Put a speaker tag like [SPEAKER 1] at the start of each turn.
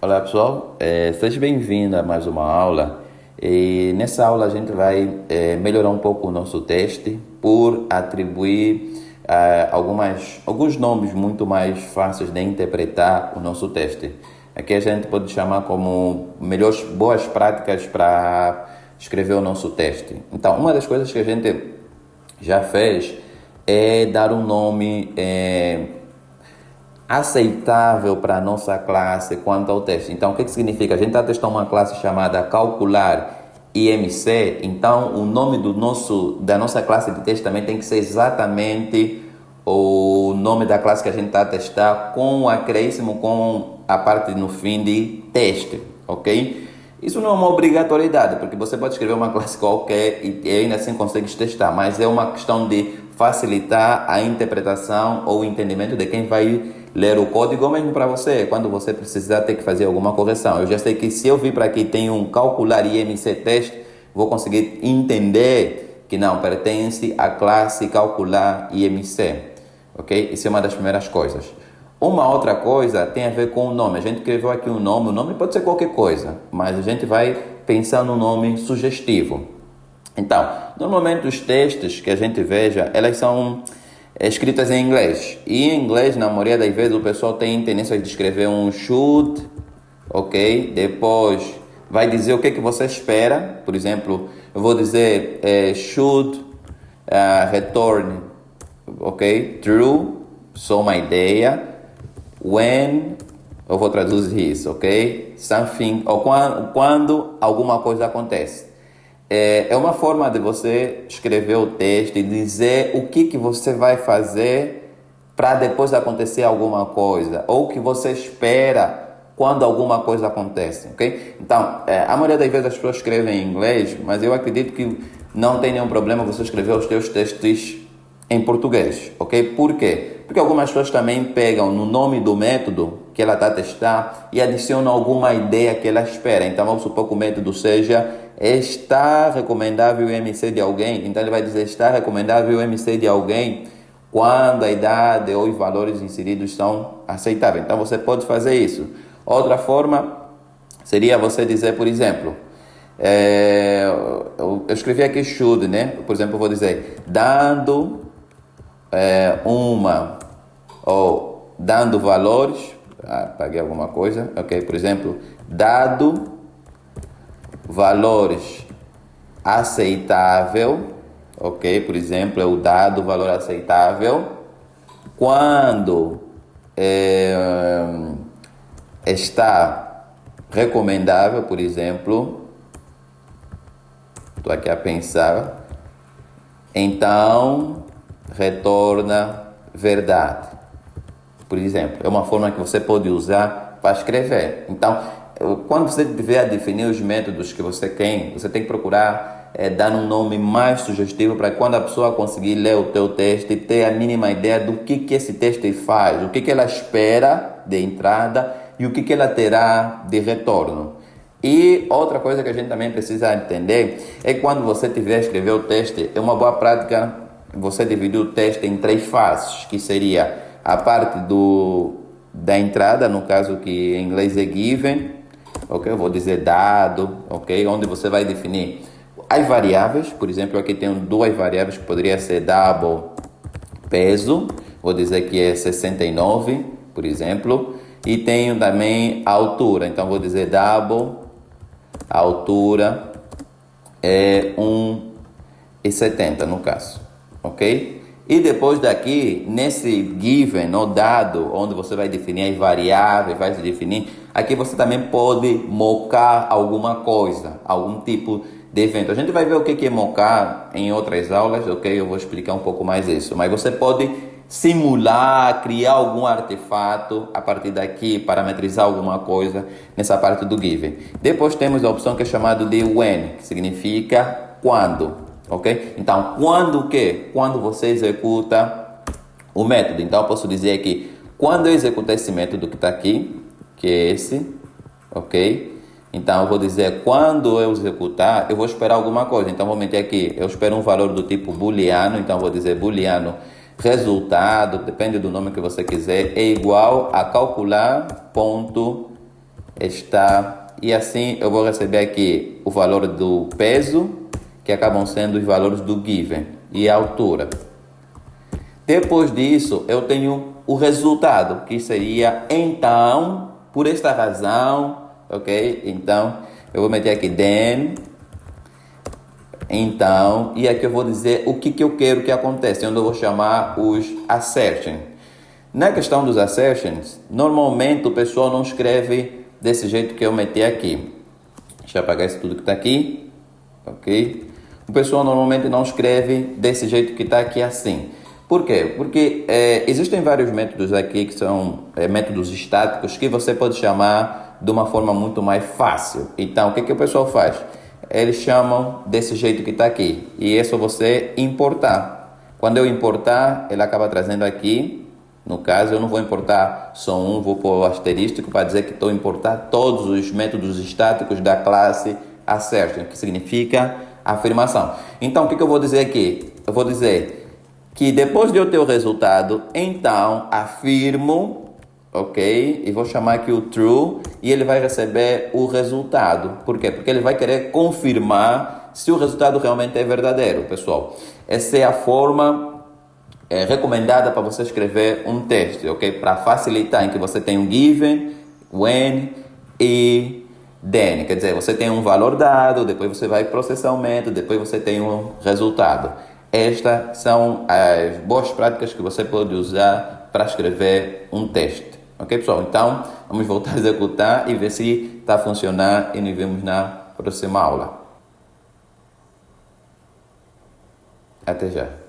[SPEAKER 1] Olá pessoal, seja bem-vindo a mais uma aula. E nessa aula a gente vai melhorar um pouco o nosso teste por atribuir alguns nomes muito mais fáceis de interpretar o nosso teste. Aqui a gente pode chamar como boas práticas para escrever o nosso teste. Então, uma das coisas que a gente já fez é dar um nome aceitável para a nossa classe quanto ao teste. Então, o que significa? A gente está testando uma classe chamada Calcular IMC, então o nome da nossa classe de teste também tem que ser exatamente o nome da classe que a gente está a testar, com o acréscimo, com a parte no fim de teste, ok? Isso não é uma obrigatoriedade, porque você pode escrever uma classe qualquer e ainda assim consegue testar, mas é uma questão de facilitar a interpretação ou o entendimento de quem vai ler o código, ou mesmo para você, quando você precisar ter que fazer alguma correção. Eu já sei que se eu vir para aqui tem um calcular IMC teste, vou conseguir entender que não pertence à classe calcular IMC, ok? Isso é uma das primeiras coisas. Uma outra coisa tem a ver com o nome. A gente escreveu aqui um nome. O nome pode ser qualquer coisa, mas a gente vai pensar no nome sugestivo. Então, normalmente os textos que a gente veja, elas são escritas em inglês. E em inglês, na maioria das vezes, o pessoal tem tendência de escrever um should, ok? Depois vai dizer o que você espera. Por exemplo, eu vou dizer should return, ok? True, só uma ideia. When, eu vou traduzir isso, ok? Something, ou quando alguma coisa acontece. É uma forma de você escrever o texto e dizer o que você vai fazer para depois acontecer alguma coisa, ou o que você espera quando alguma coisa acontece, ok? Então, a maioria das vezes as pessoas escrevem em inglês, mas eu acredito que não tem nenhum problema você escrever os seus textos em português, ok? Por quê? Porque algumas pessoas também pegam no nome do método que ela está a testar e adicionam alguma ideia que ela espera. Então, vamos supor que o método seja está recomendável o MC de alguém. Então, ele vai dizer está recomendável o MC de alguém quando a idade ou os valores inseridos são aceitáveis. Então, você pode fazer isso. Outra forma seria você dizer, por exemplo, eu escrevi aqui should, né? Por exemplo, eu vou dizer dando ou dando valores, paguei alguma coisa, ok? Por exemplo, dado valores aceitável, ok? Por exemplo, é o dado valor aceitável quando está recomendável, por exemplo, estou aqui a pensar, então retorna verdade. Por exemplo, é uma forma que você pode usar para escrever. Então, quando você tiver a definir os métodos que você tem que procurar dar um nome mais sugestivo para quando a pessoa conseguir ler o teu texto e ter a mínima ideia do que esse texto faz, o que ela espera de entrada e o que ela terá de retorno. E outra coisa que a gente também precisa entender é quando você tiver a escrever o texto, é uma boa prática você dividir o texto em 3 fases, que seria a parte da entrada, no caso que em inglês é given, ok? Eu vou dizer dado, ok? Onde você vai definir as variáveis. Por exemplo, aqui tenho 2 variáveis que poderia ser double peso, vou dizer que é 69, por exemplo, e tenho também a altura, então vou dizer double, a altura é 1,70 no caso, ok? E depois daqui, nesse given, ou dado, onde você vai definir as variáveis, vai definir, aqui você também pode mocar alguma coisa, algum tipo de evento. A gente vai ver o que é mocar em outras aulas, ok? Eu vou explicar um pouco mais isso. Mas você pode simular, criar algum artefato a partir daqui, parametrizar alguma coisa nessa parte do given. Depois temos a opção que é chamada de when, que significa quando. Ok? Então, quando o quê? Quando você executa o método. Então, eu posso dizer que quando eu executar esse método que está aqui, que é esse, ok? Então, eu vou dizer quando eu executar, eu vou esperar alguma coisa. Então, vou meter aqui, eu espero um valor do tipo booleano. Então, eu vou dizer booleano resultado, depende do nome que você quiser, é igual a calcular ponto está, e assim eu vou receber aqui o valor do peso, que acabam sendo os valores do given, e a altura. Depois disso, eu tenho o resultado, que seria então, por esta razão, ok? Então, eu vou meter aqui then, então, e aqui eu vou dizer o que eu quero que aconteça, onde eu vou chamar os assertions. Na questão dos assertions, normalmente o pessoal não escreve desse jeito que eu meti aqui. Deixa eu apagar isso tudo que está aqui, ok? O pessoal normalmente não escreve desse jeito que está aqui assim. Por quê? Porque existem vários métodos aqui que são métodos estáticos que você pode chamar de uma forma muito mais fácil. Então, o que o pessoal faz? Eles chamam desse jeito que está aqui. E é só você importar. Quando eu importar, ele acaba trazendo aqui. No caso, eu não vou importar só um, vou pôr o asterístico para dizer que estou a importar todos os métodos estáticos da classe assertion, que significa afirmação. Então, o que eu vou dizer aqui? Eu vou dizer que depois de eu ter o resultado, então afirmo, ok? E vou chamar aqui o true e ele vai receber o resultado. Por quê? Porque ele vai querer confirmar se o resultado realmente é verdadeiro, pessoal. Essa é a forma recomendada para você escrever um texto, ok? Para facilitar, em que você tem um given, when e then. Quer dizer, você tem um valor dado, depois você vai processar o método, depois você tem um resultado. Estas são as boas práticas que você pode usar para escrever um texto. Ok, pessoal? Então, vamos voltar a executar e ver se está a funcionar e nos vemos na próxima aula. Até já.